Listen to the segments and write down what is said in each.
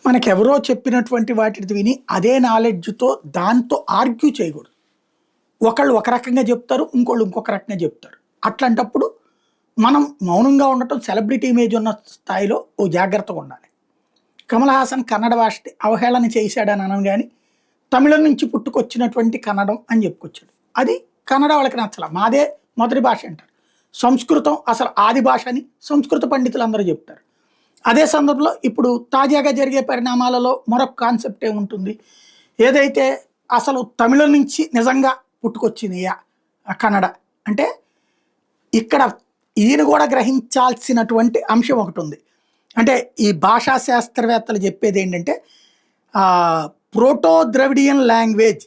మనకెవరో చెప్పినటువంటి వాటిని విని అదే నాలెడ్జ్‌తో దాంతో ఆర్గ్యూ చేయకూడదు. ఒకళ్ళు ఒక రకంగా చెప్తారు. ఇంకోళ్ళు ఇంకొక రకంగా చెప్తారు. అట్లాంటప్పుడు మనం మౌనంగా ఉండటం సెలబ్రిటీ ఇమేజ్ ఉన్న స్థాయిలో ఓ జాగ్రత్తగా ఉండాలి. కమల్ హాసన్ కన్నడ భాషని అవహేళన చేశాడని అనను గాని, తమిళం నుంచి పుట్టుకొచ్చినటువంటి కన్నడం అని చెప్పుకొచ్చాడు. అది కన్నడ వాళ్ళకి నచ్చల. మాదే మొదటి భాష అంటారు. సంస్కృతం అసలు ఆది భాష అని సంస్కృత పండితులందరూ చెప్తారు. అదే సందర్భంలో ఇప్పుడు తాజాగా జరిగే పరిణామాలలో మరొక కాన్సెప్ట్ ఏముంటుంది? ఏదైతే అసలు తమిళం నుంచి నిజంగా పుట్టుకొచ్చినయా కన్నడ అంటే ఇక్కడ ఈయన కూడా గ్రహించాల్సినటువంటి అంశం ఒకటుంది. అంటే ఈ భాషా శాస్త్రవేత్తలు చెప్పేది ఏంటంటే ప్రోటో ద్రవిడియన్ లాంగ్వేజ్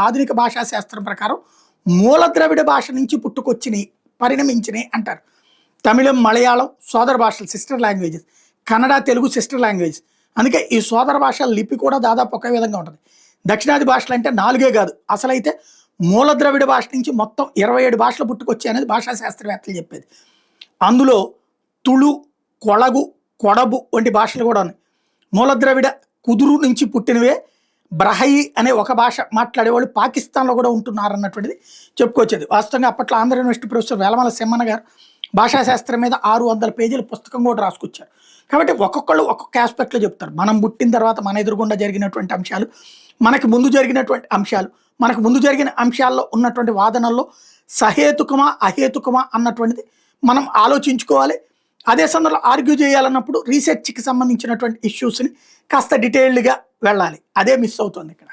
ఆధునిక భాషా శాస్త్రం ప్రకారం మూల ద్రవిడ భాష నుంచి పుట్టుకొచ్చినాయి, పరిణమించినాయి అంటారు. తమిళం, మలయాళం సోదర భాషలు, sister languages. Kannada, Telugu sister language. అందుకే ఈ సోదర భాషల లిపి కూడా దాదాపు ఒకే విధంగా ఉంటుంది. దక్షిణాది భాషలు అంటే 4 కాదు, అసలైతే మూల ద్రవిడ భాష నుంచి మొత్తం 27 భాషలు పుట్టుకొచ్చాయి అనేది భాషా శాస్త్రవేత్తలు చెప్పేది. అందులో తుళు, కొళగు, కొడబు వంటి భాషలు కూడా ఉన్నాయి. మూల ద్రవిడ కుదురు నుంచి పుట్టినవే. బ్రహయి అనే ఒక భాష మాట్లాడేవాళ్ళు పాకిస్తాన్లో కూడా ఉంటున్నారన్నటువంటిది చెప్పుకొచ్చేది. వాస్తవంగా అప్పట్లో ఆంధ్ర యూనివర్సిటీ ప్రొఫెసర్ వేలమల సెమ్మన్న గారు భాషాశాస్త్రం మీద 600 పేజీల పుస్తకం కూడా రాసుకొచ్చారు. కాబట్టి ఒక్కొక్కళ్ళు ఒక్కొక్క ఆస్పెక్ట్లో చెప్తారు. మనం పుట్టిన తర్వాత మన ఎదురుగుండా జరిగినటువంటి అంశాలు, మనకు ముందు జరిగినటువంటి అంశాలు, మనకు ముందు జరిగిన అంశాల్లో ఉన్నటువంటి వాదనల్లో సహేతుకమా అహేతుకమా అన్నటువంటిది మనం ఆలోచించుకోవాలి. అదే సందర్భంలో ఆర్గ్యూ చేయాలన్నప్పుడు రీసెర్చ్కి సంబంధించినటువంటి ఇష్యూస్ని కాస్త డీటెయిల్డ్గా వెళ్ళాలి. అదే మిస్ అవుతుంది ఇక్కడ.